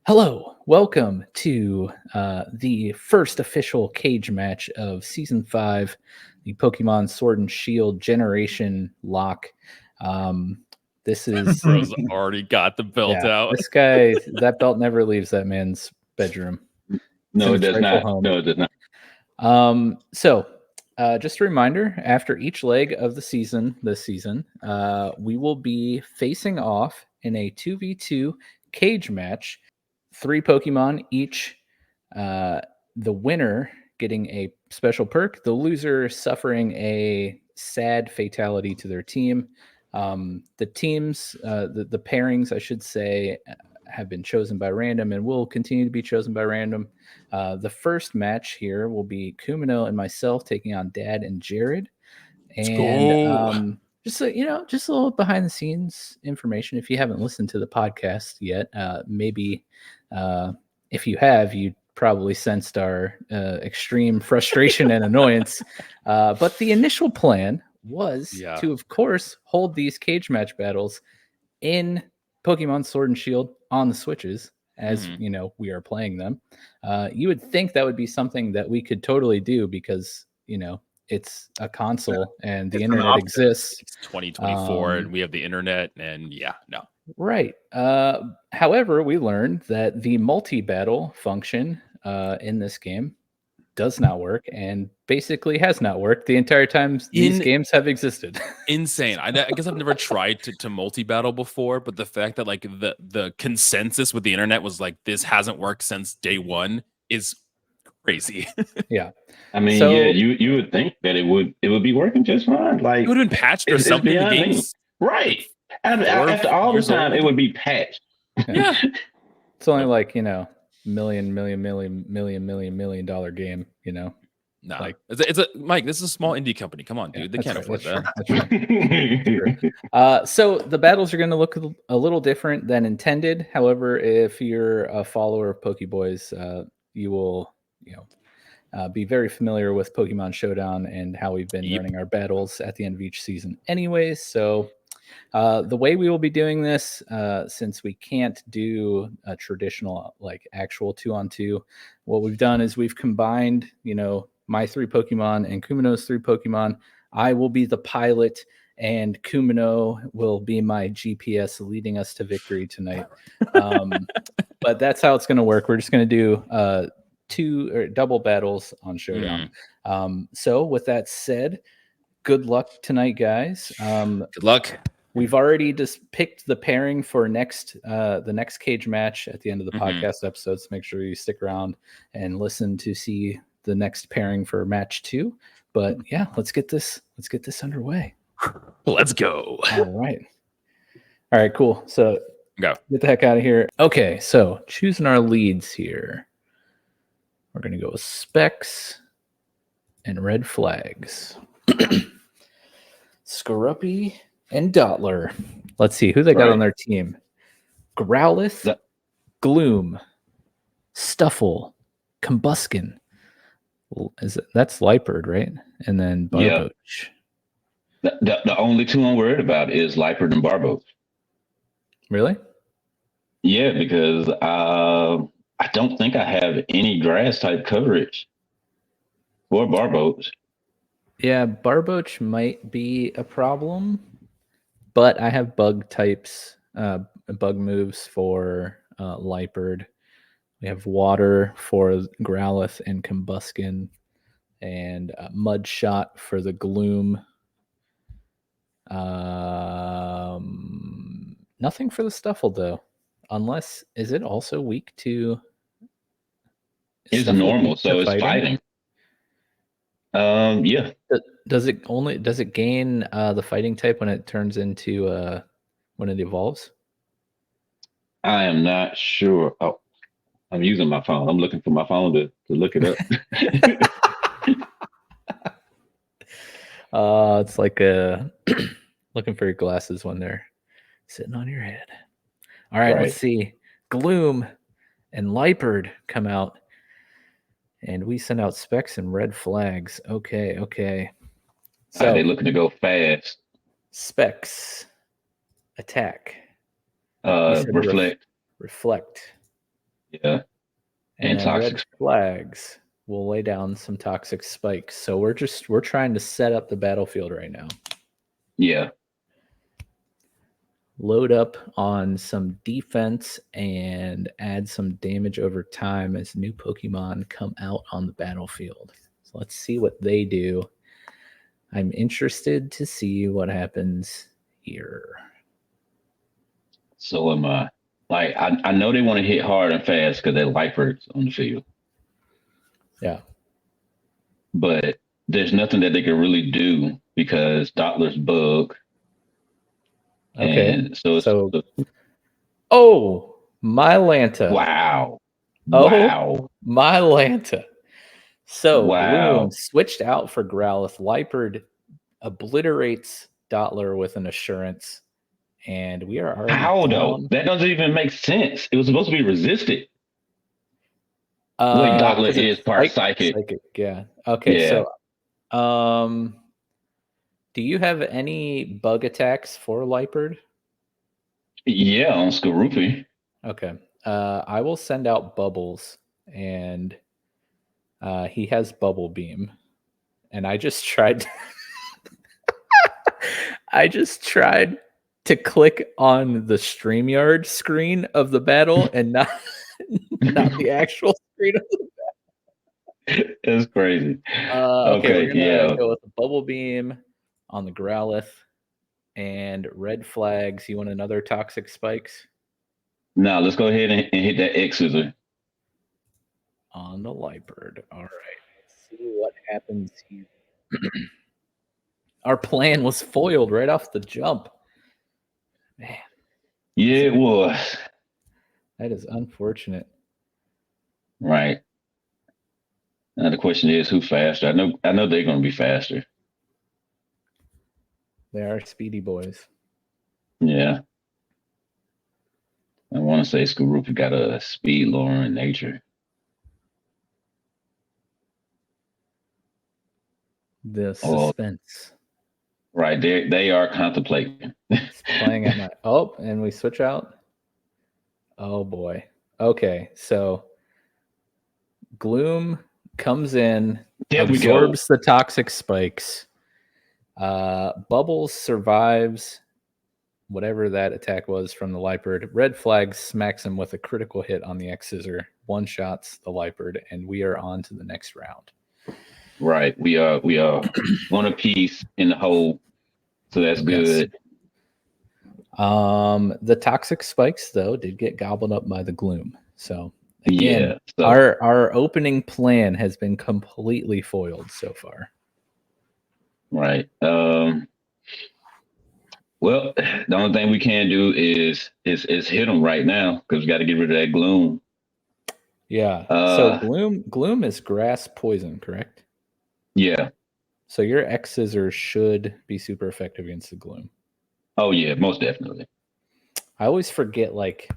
Hello, welcome to the first official cage match of Season 5, the Pokemon Sword and Shield Generation Locke. This is, Bro's already got the belt out. this guy, that belt never leaves that man's bedroom. No, it does not. Home. No, it does not. Just a reminder, after each leg of the season, this season, we will be facing off in a 2v2 cage match. 3 Pokemon each. The winner getting a special perk, the loser suffering a sad fatality to their team. The teams, the pairings, I should say, have been chosen by random and will continue to be chosen by random. The first match here will be Kumano and myself taking on Dad and Jared. And just a little behind the scenes information. If you haven't listened to the podcast yet, maybe if you have, you probably sensed our extreme frustration and annoyance. But the initial plan was to, of course, hold these cage match battles in Pokemon Sword and Shield on the Switches as we are playing them. You would think that would be something that we could totally do because it's a console and the internet exists. It's 2024 and we have the internet and no. Right. However, we learned that the multi-battle function in this game does not work and basically has not worked the entire time these games have existed. Insane. I guess I've never tried to multi-battle before, but the fact that like the consensus with the internet was like this hasn't worked since day one is crazy. Yeah. I mean, you would think that it would be working just fine. Like it would have been patched or something in the games. Right. After all the time, it would be patched. Yeah. It's only like, million dollar game, No, like it's a Mike. This is a small indie company. Come on, dude. They can't afford that. So the battles are going to look a little different than intended. However, if you're a follower of PokéBoys, you will, be very familiar with Pokemon Showdown and how we've been running our battles at the end of each season anyways. So the way we will be doing this, since we can't do a traditional like actual 2-on-2, what we've done is we've combined, my 3 Pokemon and Kumano's 3 Pokemon. I will be the pilot and Kumano will be my GPS leading us to victory tonight. But that's how it's going to work. We're just going to do 2 or double battles on Showdown. So with that said, good luck tonight, guys. Good luck. We've already just picked the pairing for the next cage match at the end of the podcast episode. So make sure you stick around and listen to see the next pairing for match 2. But yeah, let's get this underway. Let's go. All right, cool. So go. Get the heck out of here. Okay, so choosing our leads here. We're gonna go with Specs and Red Flags. Scruppy and Dottler. Let's see who they got on their team. Growlithe, Gloom, Stuffle, Combuskin. That's Liepard, right? And then Barboach. Yeah. The only 2 I'm worried about is Liepard and Barboach. Really? Yeah, because I don't think I have any grass type coverage for Barboach. Yeah, Barboach might be a problem, but I have bug types, bug moves for Liepard. We have water for Growlithe and Combuskin, and Mud Shot for the Gloom. Nothing for the Stuffle though, unless is it also weak to? It's normal, so it's fighting. Yeah. Does it gain the fighting type when it turns into when it evolves? I am not sure. Oh, I'm using my phone. I'm looking for my phone to look it up. It's like looking for your glasses when they're sitting on your head. All right, let's see. Gloom and Liepard come out. And we send out Specs and Red Flags. Okay. So they're looking to go fast. Specs. Attack. Reflect. Reflect. Yeah. And then toxic. red flags will lay down some toxic spikes. So we're trying to set up the battlefield right now. Yeah. Load up on some defense and add some damage over time as new Pokemon come out on the battlefield. So let's see what they do. I'm interested to see what happens here. So am I. Like I know they want to hit hard and fast because they're lifers on the field. Yeah. But there's nothing that they can really do because Doppler's bug. Okay. And so oh, my Lanta. wow. Oh, Wow. my Lanta. So Wow. Gloom switched out for Growlithe. Lipard obliterates Dottler with an assurance. And we are already How down. though? That doesn't even make sense. It was supposed to be resisted. Wait, Doppler is part psychic. Yeah. Okay, Yeah. so do you have any bug attacks for Lipard? Yeah, on Skorupi. Okay. I will send out Bubbles, and he has Bubble Beam. And I just tried I just tried to click on the StreamYard screen of the battle and not the actual screen of the That's crazy. okay, we're gonna yeah. go with the Bubble Beam on the Growlithe and red flags. You want another toxic spikes? Now let's go ahead and hit that X scissor. On the Lipard. All right. Let's see what happens here. Our plan was foiled right off the jump. Man. Yeah, it was. That is unfortunate. Right. Now the question is, who faster? I know they're going to be faster. They are speedy boys. Yeah. I want to say Skorupi got a speed lowering nature. The suspense. Right. They are contemplating. It's playing at my and we switch out. Oh boy. Okay, so Gloom comes in, absorbs the toxic spikes. Bubbles survives whatever that attack was from the Lipard. Red flag smacks him with a critical hit on the X scissor, one shots the Lipard, and we are on to the next round. Right. We are one apiece in the hole. So that's good. The toxic spikes though did get gobbled up by the Gloom. So again, yeah, our opening plan has been completely foiled so far. Right. Well, the only thing we can do is hit them right now because we got to get rid of that Gloom. Yeah. So Gloom is grass poison, correct? Yeah. So your X scissors should be super effective against the Gloom. Oh yeah, most definitely. I always forget, like,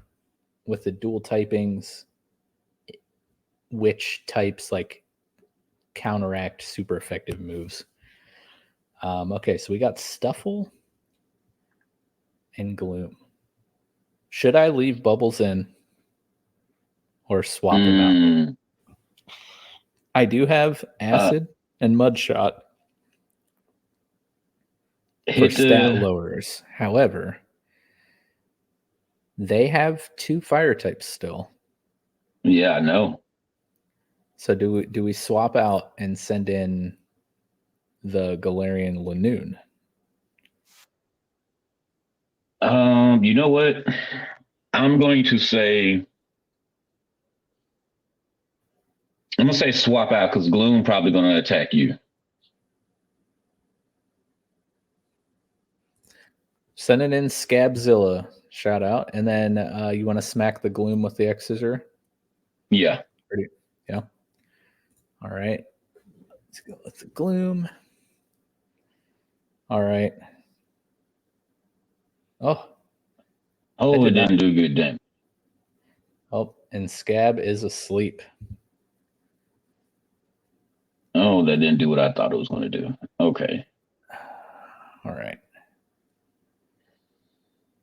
with the dual typings, which types like counteract super effective moves. Okay, so we got Stuffle and Gloom. Should I leave Bubbles in or swap him out? I do have Acid and Mud Shot for stat lowers. However, they have 2 fire types still. Yeah, I know. So do we swap out and send in the Galarian Lanoon? You know what? I'm going to say swap out because Gloom probably going to attack you. Sending in Scabzilla, shout out, and then you want to smack the Gloom with the X scissor? Yeah. Yeah. All right. Let's go with the Gloom. All right. Oh, it didn't do good damage. Oh, and Scab is asleep. Oh, that didn't do what I thought it was going to do. Okay. All right.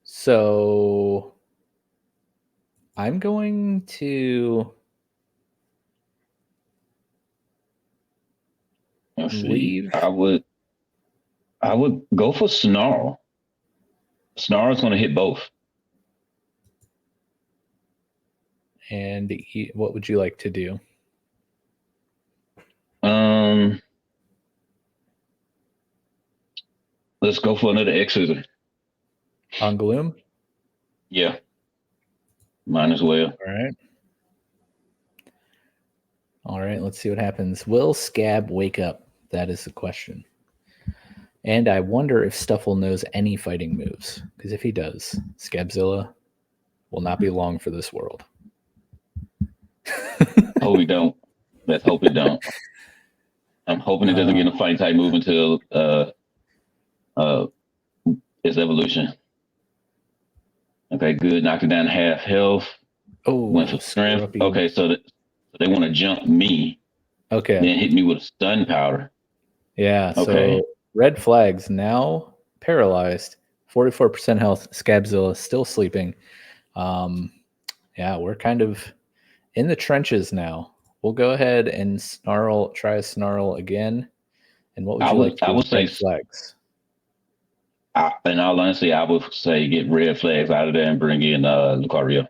So I'm going to leave. I would go for Snarl. Snarl's going to hit both. And what would you like to do? Let's go for another X-Scissor. On Gloom? Yeah. Might as well. All right, let's see what happens. Will Scab wake up? That is the question. And I wonder if Stuffle knows any fighting moves. Because if he does, Scabzilla will not be long for this world. Hope we don't. Let's hope it don't. I'm hoping it doesn't get a fight type move until its evolution. Okay, good. Knocked it down to half health. Oh, went for strength. Okay, so they want to jump me. Okay. Then hit me with a stun powder. Yeah. Okay. So red flags now paralyzed. 44% health. Scabzilla still sleeping. Yeah, we're kind of in the trenches now. We'll go ahead and try a snarl again. And what would you like to do with red flags? In all honesty, I would say get red flags out of there and bring in Lucario.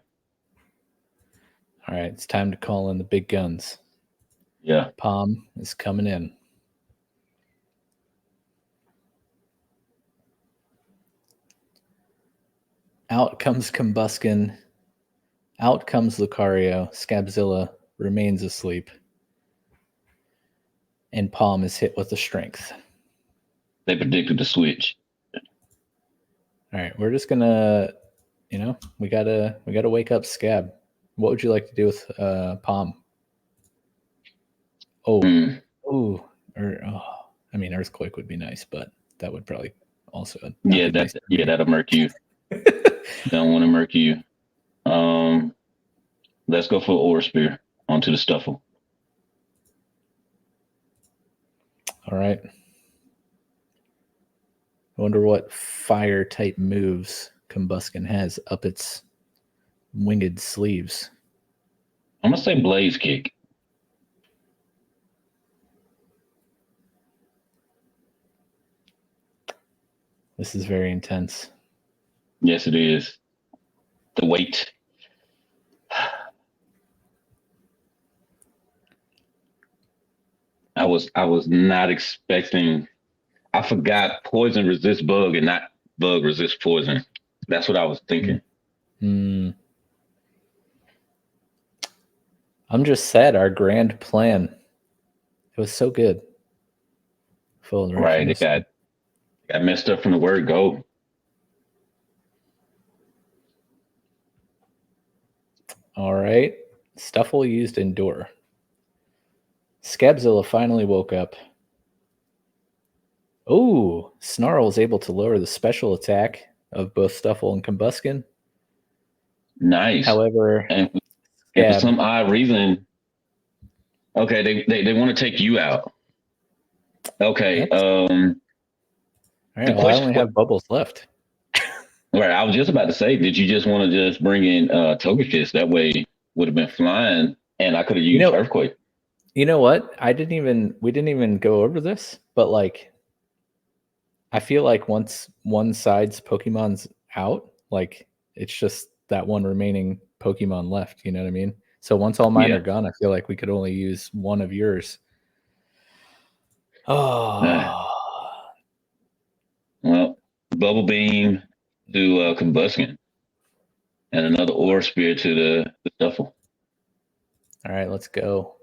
All right, it's time to call in the big guns. Yeah. Palm is coming in. Out comes Combuskin. Out comes Lucario. Scabzilla remains asleep. And Palm is hit with the strength. They predicted the switch. All right, we're just gonna, we gotta wake up Scab. What would you like to do with Palm? I mean, Earthquake would be nice, but that would probably also that'll murk you. Don't want to murk you. Let's go for Aura Spear onto the Stuffle. All right. I wonder what fire type moves Combuskin has up its winged sleeves. I'm gonna say Blaze Kick. This is very intense. Yes, it is. The weight. I was not expecting. I forgot poison resists bug and not bug resists poison. That's what I was thinking. I'm just sad. Our grand plan. It was so good. Right. It got messed up from the word go. All right. Stuffle used Endure. Scabzilla finally woke up. Oh, Snarl is able to lower the special attack of both Stuffle and Combuskin. Nice. However, and for some odd reason, okay, they want to take you out. Okay. All right. Well, I only have Bubbles left. Right. I was just about to say, did you just want to just bring in Togekiss? That way would have been flying, and I could have used Earthquake. You know what? We didn't even go over this, but like, I feel like once one side's Pokemon's out, like it's just that one remaining Pokemon left. You know what I mean? So once all mine are gone, I feel like we could only use one of yours. Oh. Well, Bubble Beam to Combuskin, and another Aura Spear to the Stuffle. All right, let's go.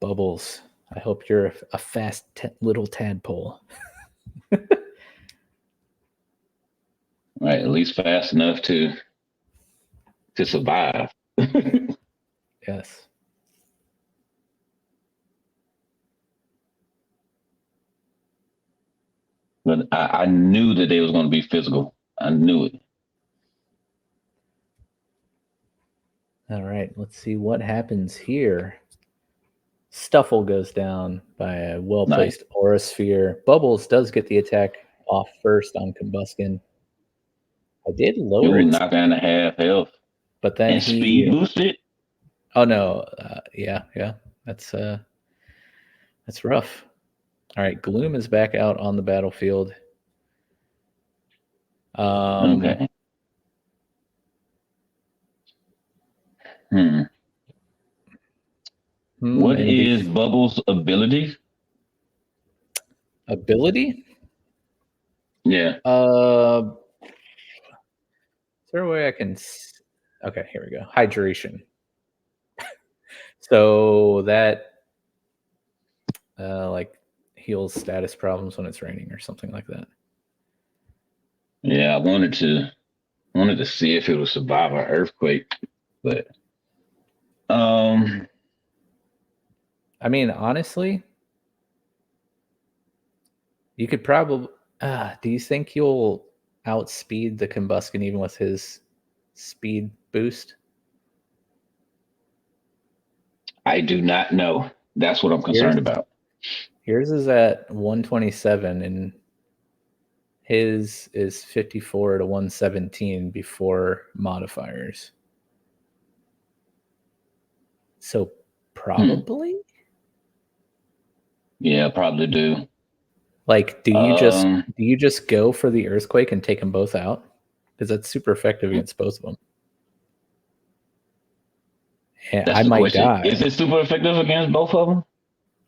Bubbles, I hope you're a fast little tadpole. Right, at least fast enough to survive. Yes. But I knew that they was going to be physical. I knew it. All right, let's see what happens here. Stuffle goes down by a well-placed Aura Sphere. Bubbles does get the attack off first on Combuskin. I did lower it. Knock down to half health. But then and speed boosted. Oh no, yeah, that's rough. All right, Gloom is back out on the battlefield. Okay. What is Bubbles' ability? Ability? Yeah. Is there a way I can? Okay, here we go. Hydration. So that like heals status problems when it's raining or something like that. Yeah, I wanted to see if it would survive an earthquake, but I mean, honestly, you could probably. Do you think you'll outspeed the Combuskin even with his speed boost? I do not know. That's what I'm concerned about. Yours is at 127 and his is 54 to 117 before modifiers. So probably? Yeah, probably do. Like, do you just go for the earthquake and take them both out? Because that's super effective against both of them. And I might die. Is it super effective against both of them?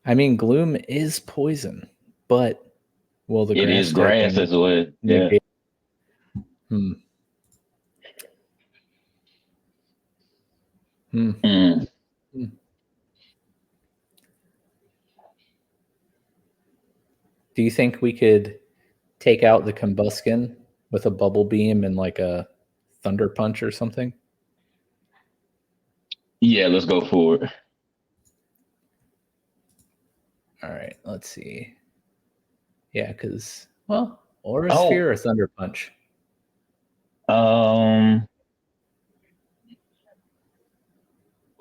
I mean, Gloom is poison, but the it is grass as well. Yeah. Do you think we could take out the Combuskin with a bubble beam and like a thunder punch or something? Yeah, let's go for it. All right, let's see. Yeah, because Aura Sphere or Thunder Punch.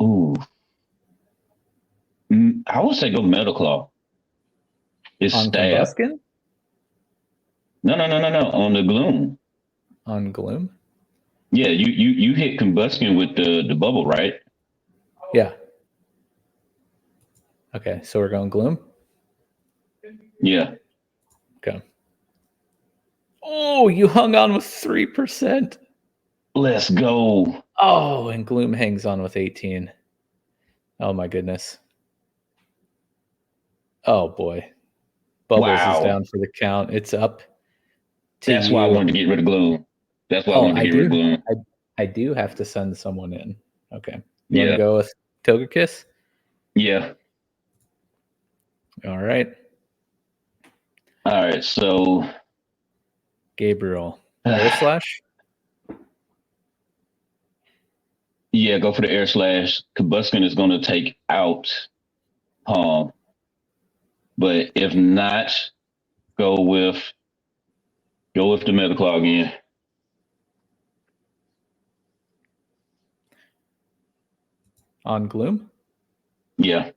Ooh. I would say go Metal Claw. It's on stab. Combuskin? No. On the Gloom. On Gloom? Yeah, you hit Combuskin with the bubble, right? Yeah. Okay, so we're going Gloom? Yeah. Okay. Oh, you hung on with 3%. Let's go. Oh, and Gloom hangs on with 18. Oh my goodness. Oh boy. Bubbles is down for the count. It's up to That's why I wanted to get rid of Gloom. That's why I wanted to get rid of Gloom. I do have to send someone in. Okay. You want to go with Togekiss? Yeah. All right. So Gabriel. Air Slash? Yeah, go for the Air Slash. Combuskin is going to take out Palm. But if not, go with the Metal Claw again. On Gloom? Yeah.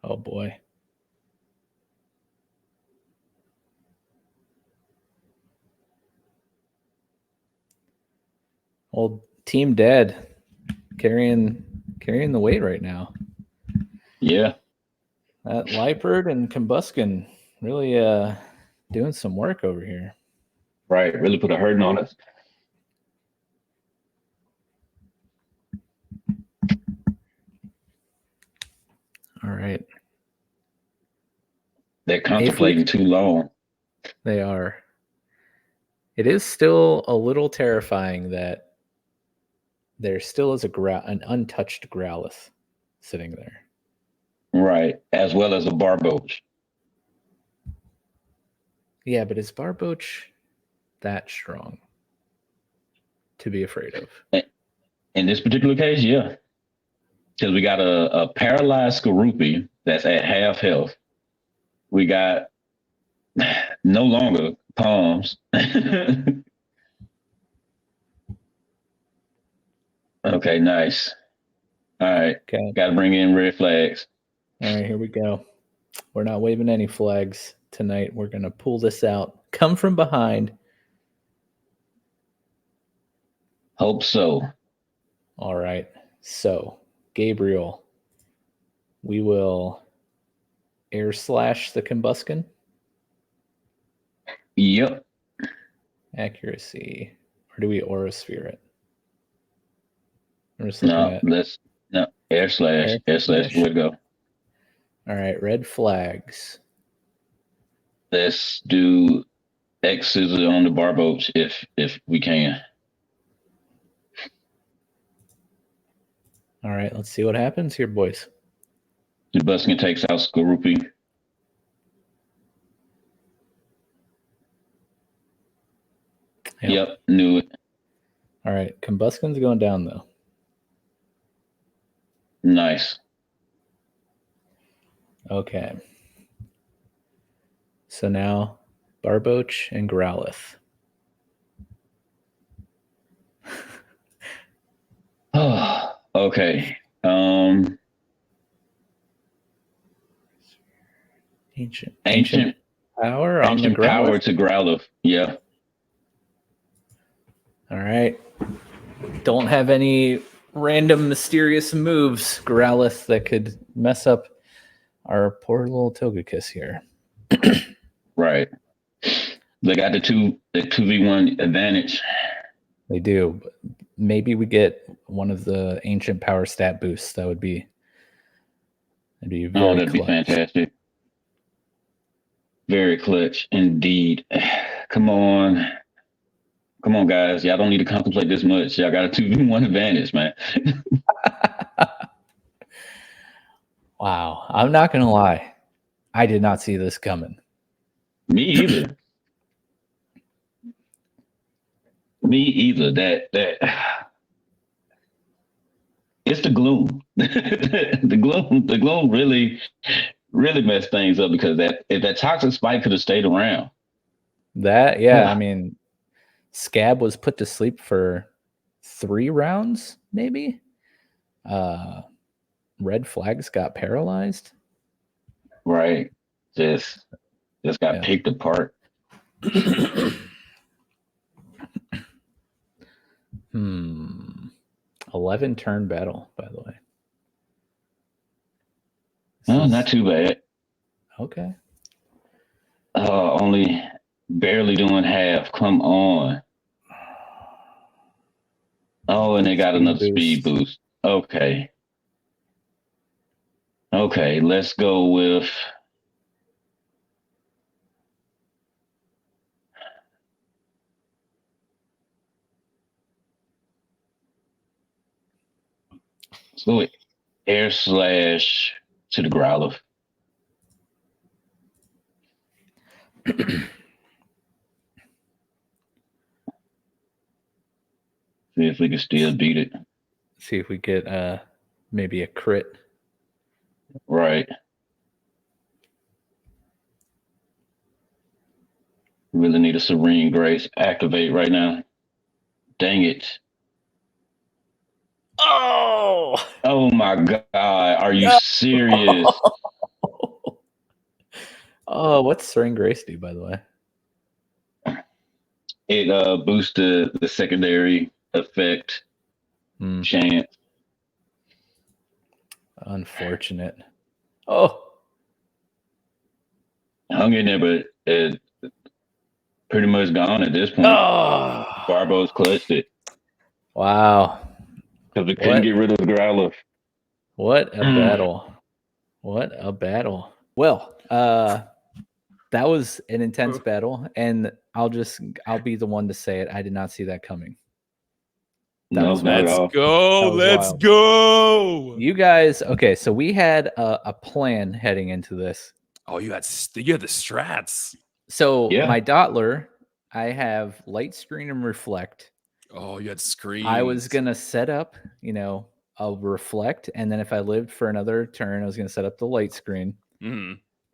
Oh boy. Old Team Dead carrying the weight right now. Yeah. That Liepard and Combuskin really doing some work over here. Right. Really put a hurting on us. All right. They're contemplating too long. They are. It is still a little terrifying that there still is an untouched Growlithe sitting there. Right. As well as a Barboach. Yeah, but is Barboach that strong to be afraid of? In this particular case, yeah. Because we got a paralyzed Skorupi that's at half health. We got no longer Palms. Okay, nice. All right. Okay. Got to bring in red flags. All right, here we go. We're not waving any flags. tonight. We're going to pull this out. Come from behind. Hope so. All right. So, Gabriel, we will air slash the Combuskin. Yep. Accuracy. Or do we Aurasphere it? I'm just looking at air slash. Air slash. Way to go. All right, red flags. Let's do X's on the Barboach if we can. All right, let's see what happens here, boys. Combuskin takes out Skorupi. Yep, knew it. All right, Combuskin's going down though. Nice. Okay. So now Barboach and Growlithe. Okay. Ancient power on the Ancient Growlithe. power to Growlithe. Yeah. All right. Don't have any random mysterious moves, Growlithe, that could mess up our poor little Togekiss here. Right. They got the 2v1 advantage. They do. But maybe we get one of the ancient power stat boosts. That'd be very that'd clutch. be fantastic. Very clutch indeed. Come on, guys. Y'all don't need to contemplate this much. Y'all got a 2v1 advantage, man. Wow. I'm not gonna lie. I did not see this coming. Me either. That it's the gloom. the gloom really messed things up because if that toxic spike could have stayed around. I mean, Scab was put to sleep for 3 rounds, maybe. Red Flags got paralyzed. Right. Just got picked apart. 11 turn battle, by the way. Not too bad. Okay. Only barely doing half. Come on. Oh, and they got another speed boost. Okay. Let's go with air slash to the Growlithe. See if we can still beat it. See if we get maybe a crit. Right. Really need a Serene Grace activate right now. Dang it. Oh my God. Are you serious? Oh, what's Serene Grace do, by the way? It boosts the secondary effect chance. Unfortunate. Oh. Hung in there, but it's pretty much gone at this point. Oh. Barbo's clutched it. Wow. Because we couldn't get rid of the Growlithe. What a battle. What a battle. Well, that was an intense battle, and I'll be the one to say it. I did not see that coming. Let's go. You guys, okay, so we had a plan heading into this. Oh, you had the strats. So my Dottler, I have Light Screen and Reflect. Oh, you had screens. I was gonna set up, a Reflect, and then if I lived for another turn, I was gonna set up the Light Screen.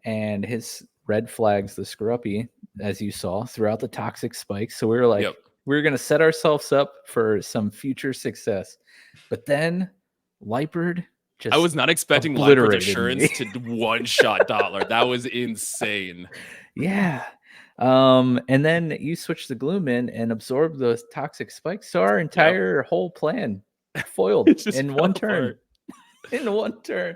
And his Red Flags, the Scruppy, as you saw, throughout the toxic spikes. So we were like, we're gonna set ourselves up for some future success. But then Lightbird just I was not expecting Linebird's assurance to one-shot Dottler. That was insane. Yeah. And then you switch the gloom in and absorb those toxic spikes. So our entire whole plan foiled in one turn. In one turn.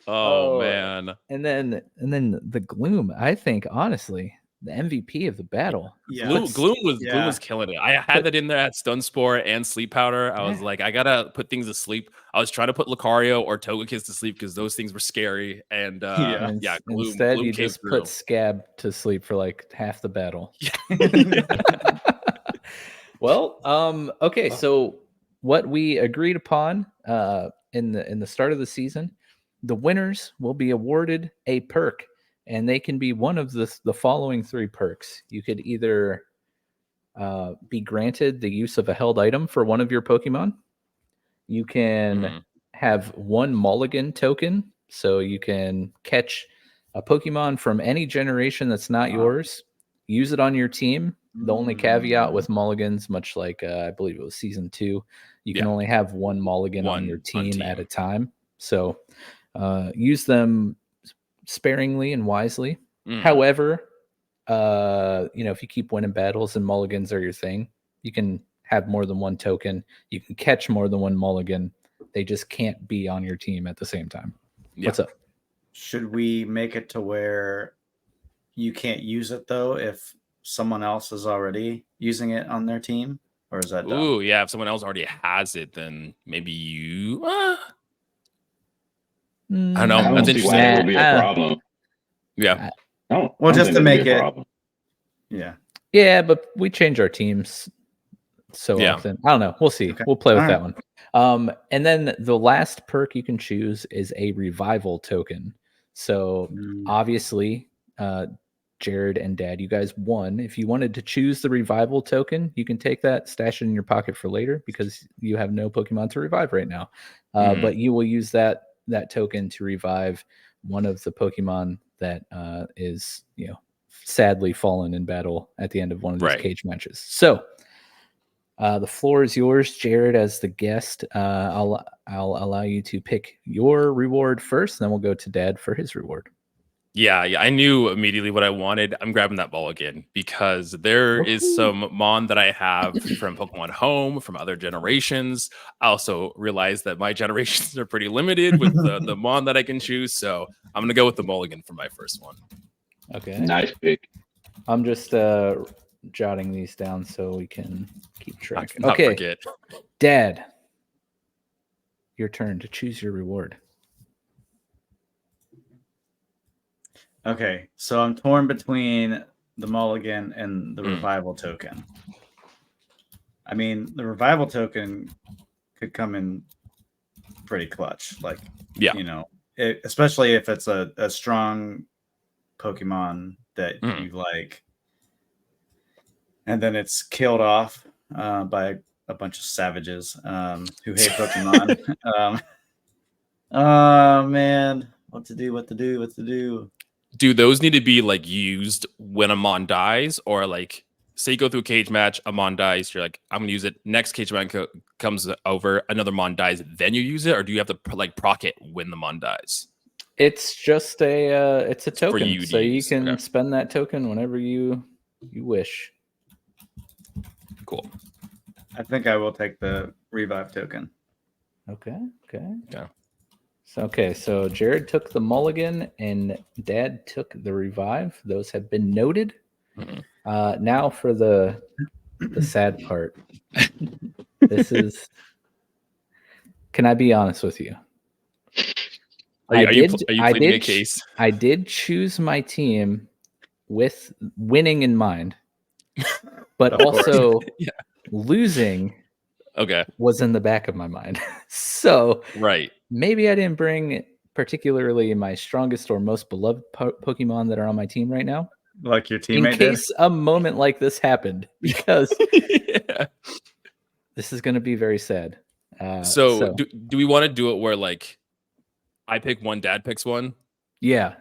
Oh man. And then the gloom, I think, honestly, the MVP of the battle. Yeah. Gloom was killing it. I had that in there at Stun Spore and Sleep Powder. I was like, I gotta put things to sleep. I was trying to put Lucario or Togekiss to sleep because those things were scary. And Gloom, instead Gloom you just put Scab to sleep for like half the battle. Well, okay, so what we agreed upon in the start of the season, the winners will be awarded a perk, and they can be one of the following 3 perks. You could either be granted the use of a held item for one of your Pokemon. You can have 1 mulligan token, so you can catch a Pokemon from any generation that's not yours, use it on your team. The only caveat with mulligans, much like I believe it was season 2, you can only have 1 mulligan on your team at a time. So use them sparingly and wisely. However, if you keep winning battles and mulligans are your thing, you can have more than 1 token. You can catch more than 1 mulligan. They just can't be on your team at the same time. What's up? Should we make it to where you can't use it though if someone else is already using it on their team, or is that dumb? Ooh, yeah. If someone else already has it, then maybe you. I don't know. I don't see why that would be a problem. Yeah. Well, just to make it. Yeah, but we change our teams so often. I don't know. We'll see. Okay. We'll play with that one. And then the last perk you can choose is a revival token. So obviously, Jared and Dad, you guys won. If you wanted to choose the revival token, you can take that, stash it in your pocket for later because you have no Pokemon to revive right now. But you will use that token to revive one of the Pokemon that is, sadly fallen in battle at the end of one of these cage matches. So the floor is yours, Jared, as the guest. I'll allow you to pick your reward first, and then we'll go to Dad for his reward. Yeah, I knew immediately what I wanted. I'm grabbing that ball again because there is some Mon that I have from Pokemon Home, from other generations. I also realized that my generations are pretty limited with the Mon that I can choose. So I'm going to go with the Mulligan for my first one. Okay. Nice pick. I'm just jotting these down so we can keep track. Not okay. Forget. Dad, your turn to choose your reward. Okay, so I'm torn between the mulligan and the revival token. I mean, the revival token could come in pretty clutch. Like, especially if it's a strong Pokemon that you like. And then it's killed off by a bunch of savages who hate Pokemon. Oh, man. What to do? Do those need to be like used when a Mon dies, or like say you go through a cage match, a Mon dies, you're like, I'm gonna use it. Next cage match comes over, another Mon dies, then you use it, or do you have to like proc it when the Mon dies? It's just it's a token, you can spend that token whenever you wish. Cool. I think I will take the revive token. Okay. Yeah. So Jared took the mulligan and Dad took the revive. Those have been noted. Now for the sad part. This is. Can I be honest with you? Are you pleading a case? I did choose my team with winning in mind, but also losing. Okay. Was in the back of my mind. So maybe I didn't bring particularly my strongest or most beloved Pokemon that are on my team right now. Like your teammate in case a moment like this happened, because this is going to be very sad. So do we want to do it where like I pick one, Dad picks one? Yeah.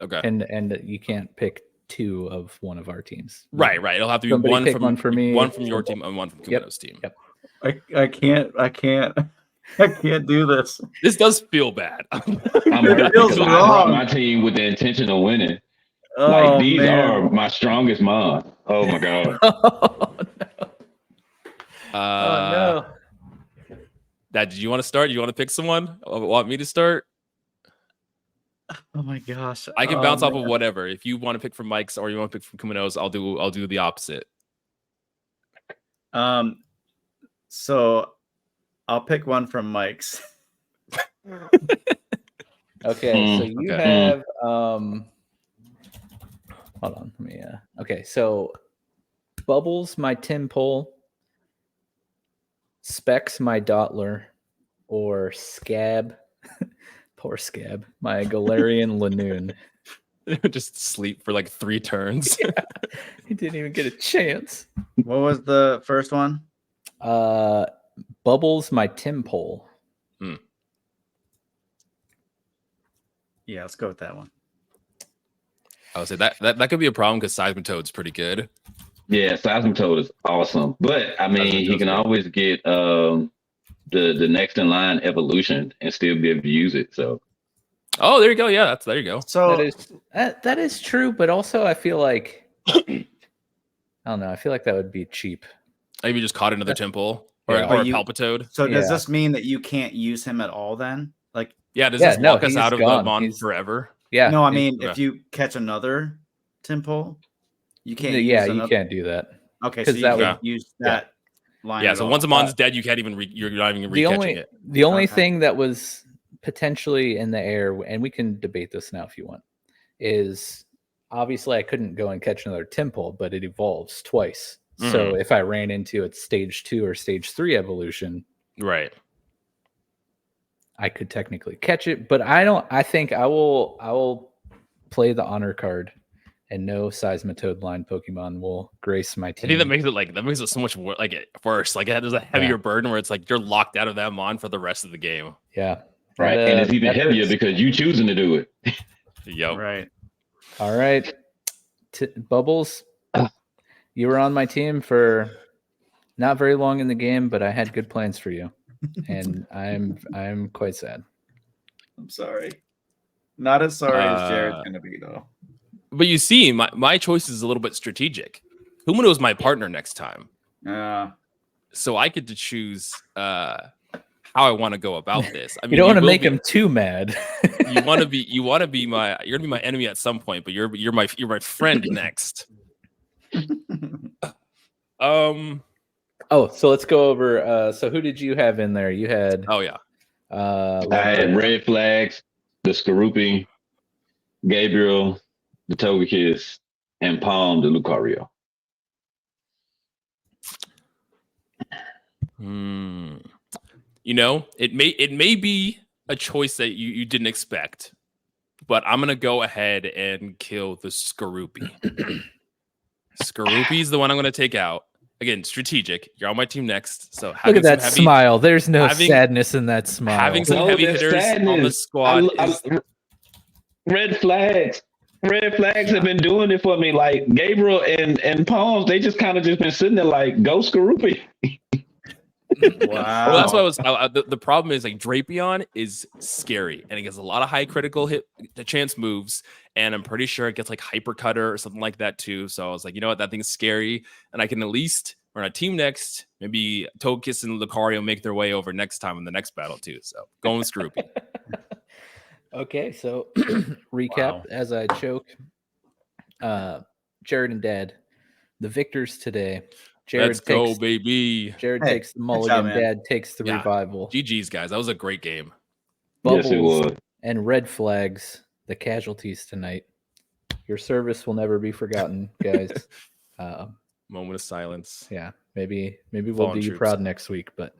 Okay. And you can't pick 2 of one of our teams. Right. It'll have to be Somebody one from for me, one from your team, and one from Kumano's team. Yep. I can't. I can't do this. This does feel bad. I'm hurt feels because I brought wrong. my team with the intention of winning. Oh, Like these man. are my strongest mons. Oh my god. Oh no! Oh no! Dad, did you want to start? Do you want to pick someone? Want me to start? Oh my gosh. I can bounce off of whatever. If you want to pick from Mike's or you want to pick from Kumano's, I'll do the opposite. So I'll pick one from Mike's. Okay, so you have hold on, let me okay, so Bubbles, my Tim Pole, Specs, my Dottler, or Scab, poor Scab, my Galarian Lanoon. Just sleep for like 3 turns. Yeah, he didn't even get a chance. What was the first one? Bubbles, my Tim Pole. Yeah, let's go with that one. I would say that could be a problem because Seismitoad's pretty good. Yeah, Seismitoad is awesome. But I mean he can always get the next in line evolution and still be able to use it. So there you go. Yeah, there you go. So that is true, but also I feel like I don't know, I feel like that would be cheap. Maybe just caught another Temple or a Palpitoad. So does this mean that you can't use him at all then? Like does this lock us out of the Mon forever? Yeah. No, I mean if you catch another Temple, you can't you can't do that. Okay, so you can't use that line. Yeah, so once a Mon's dead, you can't even you're not even re-catching it. The only thing that was potentially in the air, and we can debate this now if you want, is obviously I couldn't go and catch another Temple, but it evolves twice. So if I ran into its stage 2 or stage 3 evolution, right, I could technically catch it, but I think I will play the honor card, and no Seismitoad line Pokemon will grace my team. I think that makes it so much worse. Like there's a heavier burden where it's like you're locked out of that Mon for the rest of the game. Yeah. Right. And it's even heavier because you choosing to do it. Yep. Right. All right. Bubbles, you were on my team for not very long in the game, but I had good plans for you. And I'm quite sad. I'm sorry. Not as sorry as Jared's gonna be though. But you see, my choice is a little bit strategic. Kumano is my partner next time. So I get to choose how I want to go about this. I mean, you don't want to make him too mad. you're gonna be my enemy at some point, but you're my friend next. Oh, so let's go over. So who did you have in there? You had. Oh yeah. I had Red Flags, the Skorupi, Gabriel, the Togekiss, and Palm the Lucario. You know, it may be a choice that you didn't expect, but I'm gonna go ahead and kill the Skorupi. Skorupi is the one I'm gonna take out. Again, strategic. You're on my team next. So look at that smile. There's no sadness in that smile. Having some heavy hitters on the squad. Red Flags. Red Flags have been doing it for me. Like Gabriel and Palms, they just kind of just been sitting there like, go Skorupi. Wow. Well, that's what I was. The problem is like Drapion is scary and it gets a lot of high critical hit chance moves, and I'm pretty sure it gets like Hyper Cutter or something like that too. So I was like, you know what, that thing's scary, and I can at least we're on a team next. Maybe Togekiss and Lucario make their way over next time in the next battle too. So going with Skorupi. Okay, so recap as I choke. Jared and Dad, the victors today. Let's go, baby. Jared takes the mulligan. Dad takes the revival. GG's, guys. That was a great game. Bubbles yes, it was. And Red Flags, the casualties tonight. Your service will never be forgotten, guys. Moment of silence. Yeah, maybe we'll do you proud next week, but.